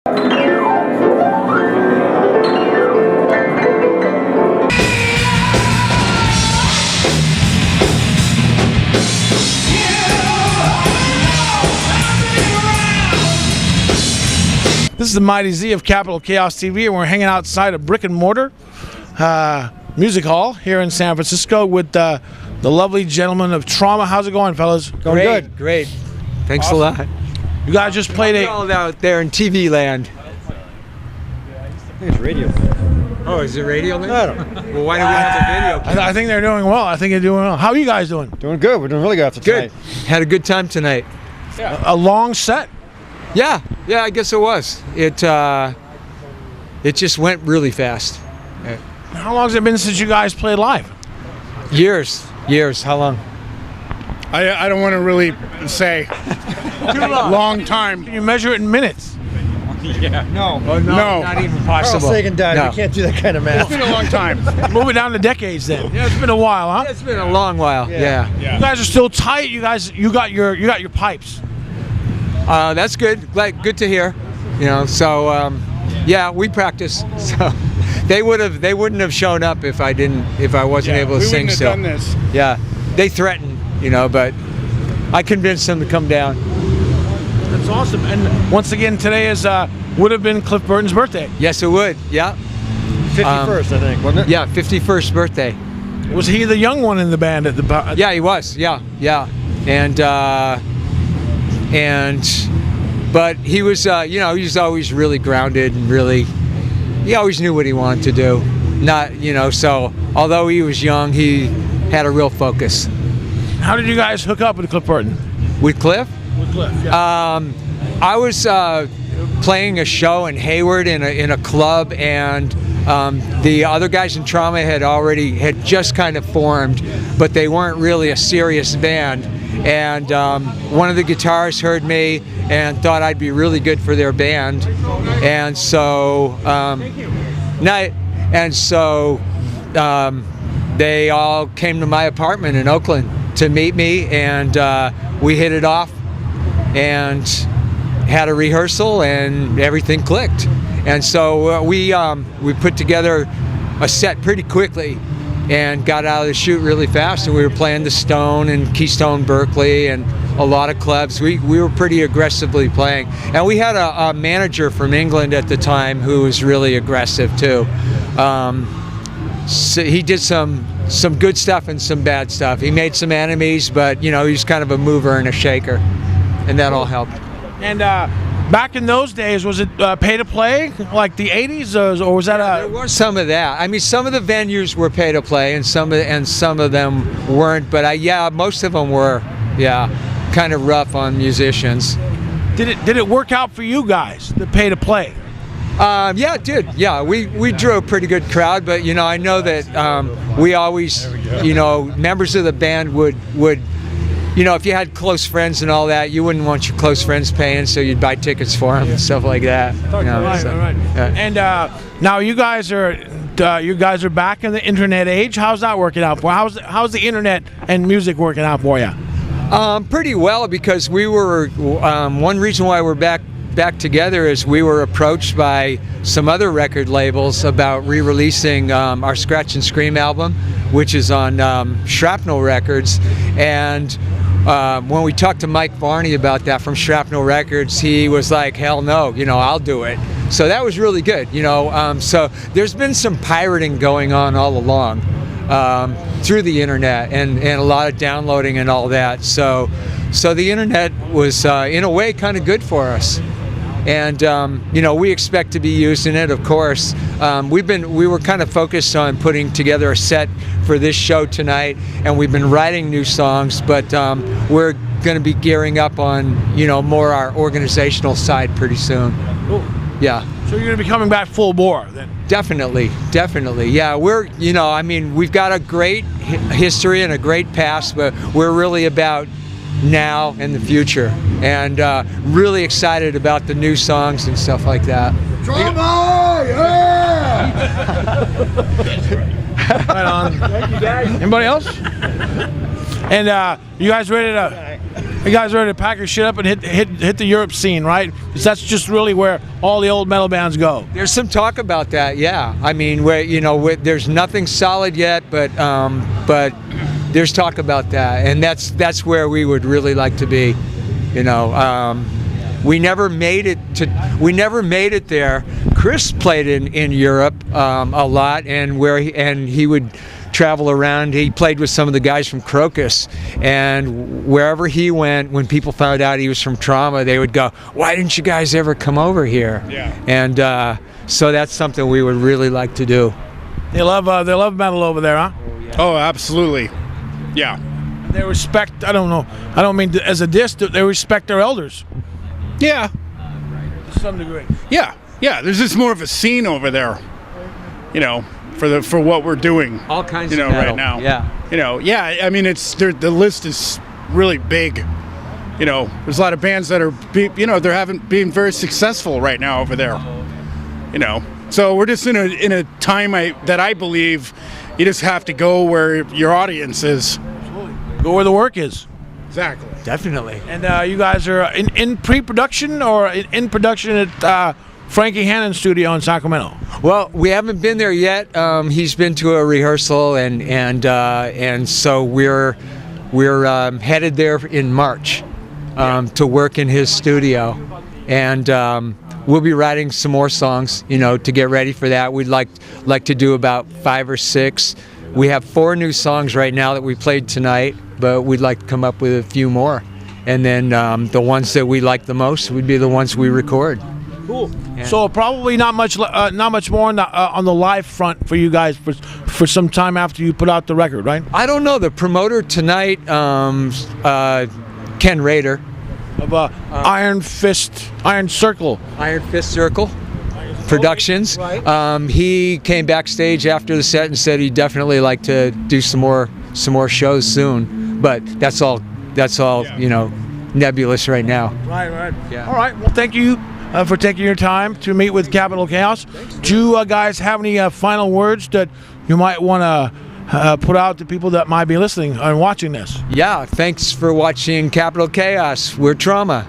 This is the Mighty Z of Capital Chaos TV, and we're hanging outside a brick and mortar music hall here in San Francisco with the lovely gentlemen of Trauma. How's it going, fellas? Going good. Great. Thanks Awesome. a lot. You guys just played All out there in TV land. I think it's radio. Oh, is it radio land? I don't know. Well, why do we have the video? I think they're doing well. I think they're doing well. How are you guys doing? Doing good. We're doing really good after Good. tonight. Had a good time tonight. A long set. Yeah, I guess it was. It just went really fast. How long has it been since you guys played live? Years. How long? I don't want to really say. Too long. Long time. You measure it in minutes. No, No. not even Carl possible. Sagan died. No. We can't do that kind of It's math. been a long time. Move it down to decades then. Yeah, it's been a while, huh? It's been a long while. Yeah. You guys are still tight. You got your pipes. That's good. Good to hear. You know, so yeah, we practice. So they wouldn't have shown up if I wasn't able to we sing wouldn't have still. done this. Yeah, they threatened, but I convinced them to come down. That's awesome. And once again, today would have been Cliff Burton's birthday. Yes, it would. Yeah, 51st, I think, wasn't it? yeah, 51st birthday. Was he the young one in the band at the? Yeah, he was. Yeah, but he was, he was always really grounded and he always knew what he wanted to do. Not, so although he was young, he had a real focus. How did you guys hook up with Cliff Burton? With Cliff? With Cliff. Yeah. I was playing a show in Hayward in a club, and the other guys in Trauma had just kind of formed, but they weren't really a serious band. And one of the guitarists heard me and thought I'd be really good for their band, and so they all came to my apartment in Oakland to meet me, and we hit it off and had a rehearsal, and everything clicked. And so we put together a set pretty quickly and got out of the chute really fast, and we were playing the Stone and Keystone Berkeley and a lot of clubs. We were pretty aggressively playing, and we had a manager from England at the time who was really aggressive too. So he did some good stuff and some bad stuff. He made some enemies, but he's kind of a mover and a shaker, and that all helped. And back in those days, was it pay to play like the '80s, or was that There was some of that. I mean, some of the venues were pay to play, and some of them weren't. But most of them were, kind of rough on musicians. Did it work out for you guys, the pay to play? Yeah, it did. Yeah, we drew a pretty good crowd, but I know that we always, members of the band would. If you had close friends and all that, you wouldn't want your close friends paying, so you'd buy tickets for them and stuff like that. Right. And now you guys are back in the internet age. How's that working out for you? How's the internet and music working out for you? Pretty well, because we were one reason why we're back together is we were approached by some other record labels about re-releasing our Scratch and Scream album, which is on Shrapnel Records. And when we talked to Mike Varney about that from Shrapnel Records, he was like, hell no, I'll do it. So that was really good, so there's been some pirating going on all along through the internet, and a lot of downloading and all that. So the internet was in a way kind of good for us. And we expect to be using it, of course. We were kind of focused on putting together a set for this show tonight, and we've been writing new songs, but we're going to be gearing up on more our organizational side pretty soon. Cool. Yeah. So you're going to be coming back full bore then? Definitely. Yeah, we've got a great history and a great past, but we're really about now and the future, and really excited about the new songs and stuff like that. Trauma! Yeah! Right on. Thank you, guys. Anybody else? And you guys ready to You guys are ready to pack your shit up and hit the Europe scene, right? Because that's just really where all the old metal bands go. There's some talk about that, yeah. I mean, there's nothing solid yet, but there's talk about that, and that's where we would really like to be. We never made it there. Chris played in Europe a lot, and he would travel around. He played with some of the guys from Crocus, and wherever he went, when people found out he was from Trauma, they would go, "Why didn't you guys ever come over here?" Yeah. And so that's something we would really like to do. They love metal over there, huh? Oh, absolutely. Yeah. They respect. I don't know. I don't mean as a diss. They respect their elders Yeah. to some degree. Yeah. Yeah. There's just more of a scene over there, for what we're doing. All kinds of of metal. right now. Yeah. Yeah. I mean, the list is really big. There's a lot of bands that are, being very successful right now over there. So we're just in a time that I believe you just have to go where your audience is. Go where the work is. Exactly. Definitely. And you guys are in pre-production or in production at Frankie Hannon's studio in Sacramento. Well, we haven't been there yet. He's been to a rehearsal, and so we're headed there in March to work in his studio, and we'll be writing some more songs, to get ready for that. We'd like to do about 5 or 6. We have 4 new songs right now that we played tonight, but we'd like to come up with a few more, and then the ones that we like the most would be the ones we record. Cool. Yeah. So probably not much more on the live front for you guys for some time after you put out the record, right? I don't know. The promoter tonight, Ken Rader of Iron Circle Productions. Right. He came backstage after the set and said he'd definitely like to do some more shows soon. But that's all nebulous right now. Right. Yeah. All right. Well, thank you for taking your time to meet with Capital Chaos. Do you guys have any final words that you might want to put out to people that might be listening and watching this? Yeah. Thanks for watching Capital Chaos. We're Trauma.